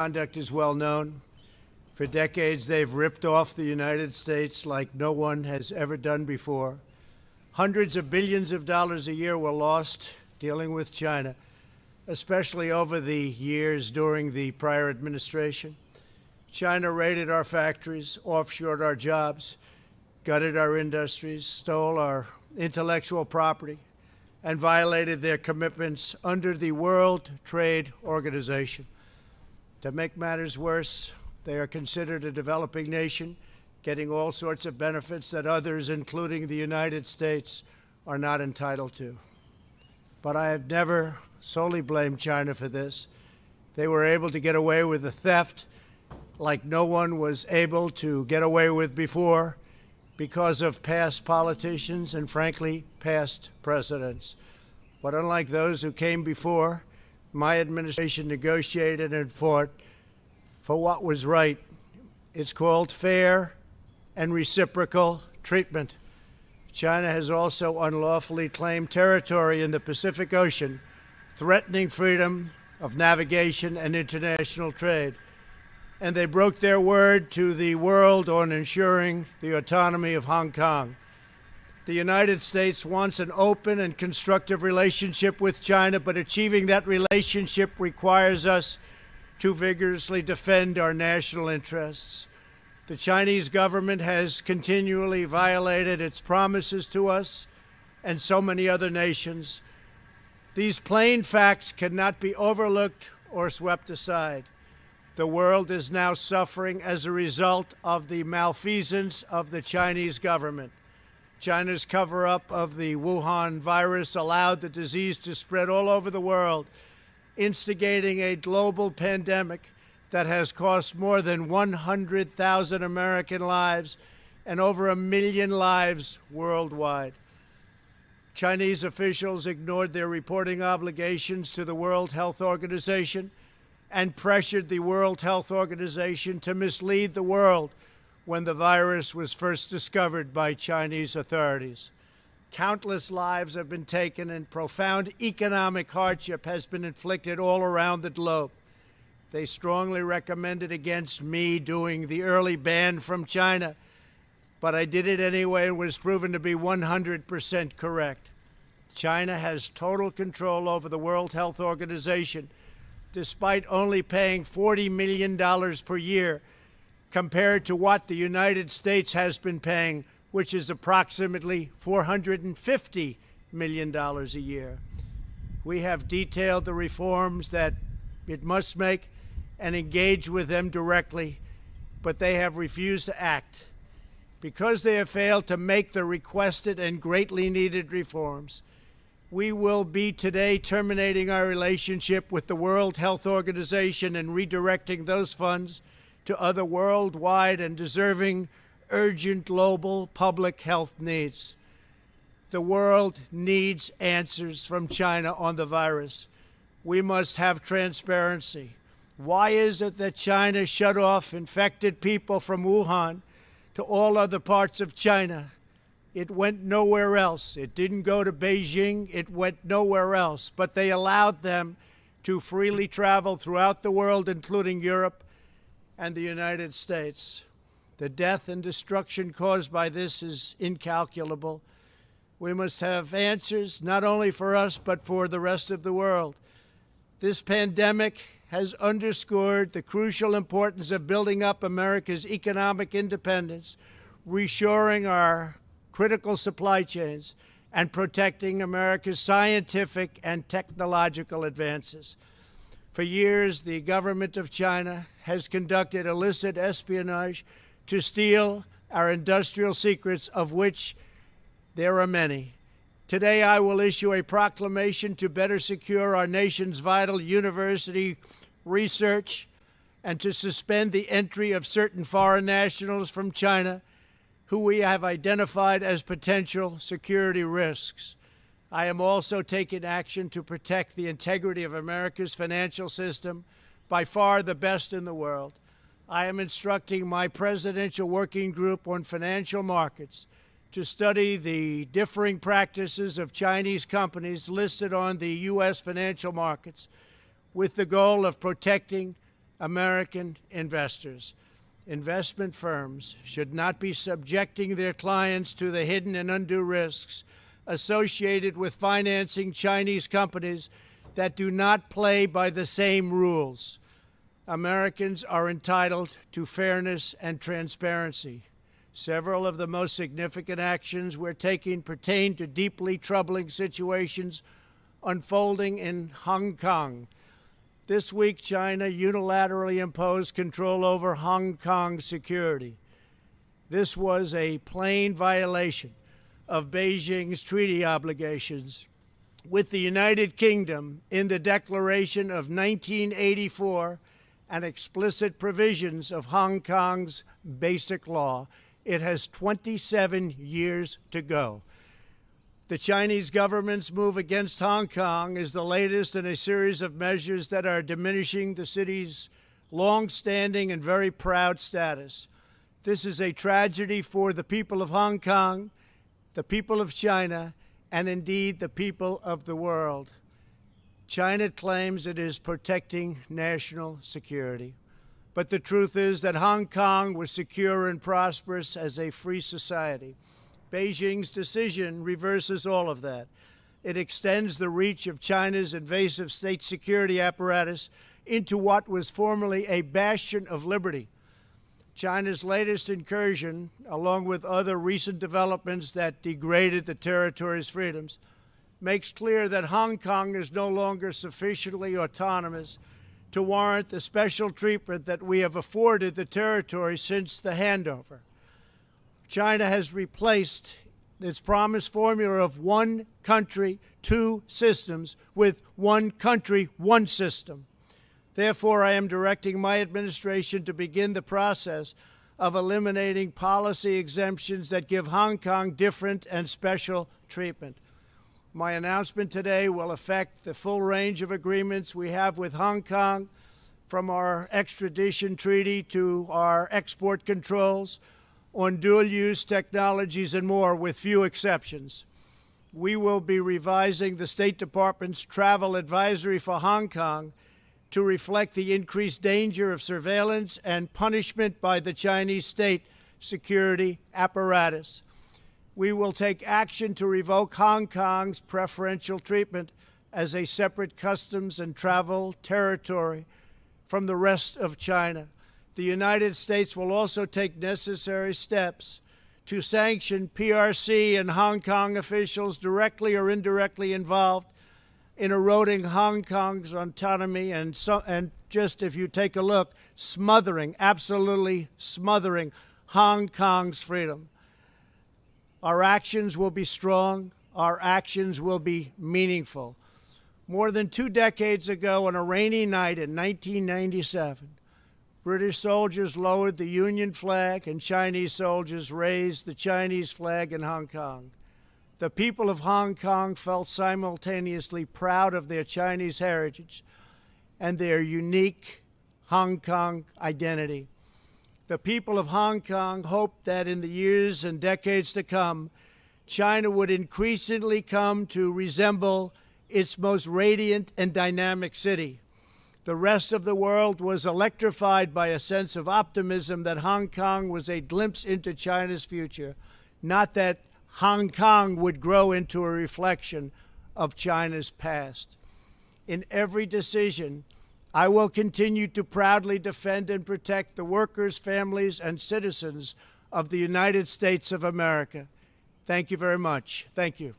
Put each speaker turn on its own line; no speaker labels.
Conduct is well known. For decades, they've ripped off the United States like no one has ever done before. Hundreds of billions of dollars a year were lost dealing with China, especially over the years during the prior administration. China raided our factories, offshored our jobs, gutted our industries, stole our intellectual property, and violated their commitments under the World Trade Organization. To make matters worse, they are considered a developing nation, getting all sorts of benefits that others, including the United States, are not entitled to. But I have never solely blamed China for this. They were able to get away with the theft like no one was able to get away with before because of past politicians and, frankly, past presidents. But unlike those who came before, my administration negotiated and fought for what was right. It's called fair and reciprocal treatment. China has also unlawfully claimed territory in the Pacific Ocean, threatening freedom of navigation and international trade. And they broke their word to the world on ensuring the autonomy of Hong Kong. The United States wants an open and constructive relationship with China, but achieving that relationship requires us to vigorously defend our national interests. The Chinese government has continually violated its promises to us and so many other nations. These plain facts cannot be overlooked or swept aside. The world is now suffering as a result of the malfeasance of the Chinese government. China's cover-up of the Wuhan virus allowed the disease to spread all over the world, instigating a global pandemic that has cost more than 100,000 American lives and over 1 million lives worldwide. Chinese officials ignored their reporting obligations to the World Health Organization and pressured the World Health Organization to mislead the world when the virus was first discovered by Chinese authorities. Countless lives have been taken and profound economic hardship has been inflicted all around the globe. They strongly recommended against me doing the early ban from China, but I did it anyway and was proven to be 100% correct. China has total control over the World Health Organization, despite only paying $40 million per year compared to what the United States has been paying, which is approximately $450 million a year. We have detailed the reforms that it must make and engage with them directly, but they have refused to act. Because they have failed to make the requested and greatly needed reforms, we will be today terminating our relationship with the World Health Organization and redirecting those funds to other worldwide and deserving urgent global public health needs. The world needs answers from China on the virus. We must have transparency. Why is it that China shut off infected people from Wuhan to all other parts of China? It went nowhere else. It didn't go to Beijing. It went nowhere else. But they allowed them to freely travel throughout the world, including Europe and the United States. The death and destruction caused by this is incalculable. We must have answers, not only for us, but for the rest of the world. This pandemic has underscored the crucial importance of building up America's economic independence, reshoring our critical supply chains, and protecting America's scientific and technological advances. For years, the government of China has conducted illicit espionage to steal our industrial secrets, of which there are many. Today, I will issue a proclamation to better secure our nation's vital university research and to suspend the entry of certain foreign nationals from China who we have identified as potential security risks. I am also taking action to protect the integrity of America's financial system, by far the best in the world. I am instructing my presidential working group on financial markets to study the differing practices of Chinese companies listed on the U.S. financial markets with the goal of protecting American investors. Investment firms should not be subjecting their clients to the hidden and undue risks associated with financing Chinese companies that do not play by the same rules. Americans are entitled to fairness and transparency. Several of the most significant actions we're taking pertain to deeply troubling situations unfolding in Hong Kong. This week, China unilaterally imposed control over Hong Kong's security. This was a plain violation of Beijing's treaty obligations with the United Kingdom in the Declaration of 1984 and explicit provisions of Hong Kong's Basic Law. It has 27 years to go. The Chinese government's move against Hong Kong is the latest in a series of measures that are diminishing the city's long-standing and very proud status. This is a tragedy for the people of Hong Kong, the people of China, and indeed the people of the world. China claims it is protecting national security. But the truth is that Hong Kong was secure and prosperous as a free society. Beijing's decision reverses all of that. It extends the reach of China's invasive state security apparatus into what was formerly a bastion of liberty. China's latest incursion, along with other recent developments that degraded the territory's freedoms, makes clear that Hong Kong is no longer sufficiently autonomous to warrant the special treatment that we have afforded the territory since the handover. China has replaced its promised formula of one country, two systems with one country, one system. Therefore, I am directing my administration to begin the process of eliminating policy exemptions that give Hong Kong different and special treatment. My announcement today will affect the full range of agreements we have with Hong Kong, from our extradition treaty to our export controls on dual-use technologies and more, with few exceptions. We will be revising the State Department's travel advisory for Hong Kong to reflect the increased danger of surveillance and punishment by the Chinese state security apparatus. We will take action to revoke Hong Kong's preferential treatment as a separate customs and travel territory from the rest of China. The United States will also take necessary steps to sanction PRC and Hong Kong officials directly or indirectly involved in eroding Hong Kong's autonomy and just, if you take a look, absolutely smothering Hong Kong's freedom. Our actions will be strong. Our actions will be meaningful. More than 2 decades ago, on a rainy night in 1997, British soldiers lowered the Union flag and Chinese soldiers raised the Chinese flag in Hong Kong. The people of Hong Kong felt simultaneously proud of their Chinese heritage and their unique Hong Kong identity. The people of Hong Kong hoped that in the years and decades to come, China would increasingly come to resemble its most radiant and dynamic city. The rest of the world was electrified by a sense of optimism that Hong Kong was a glimpse into China's future, not that Hong Kong would grow into a reflection of China's past. In every decision, I will continue to proudly defend and protect the workers, families, and citizens of the United States of America. Thank you very much. Thank you.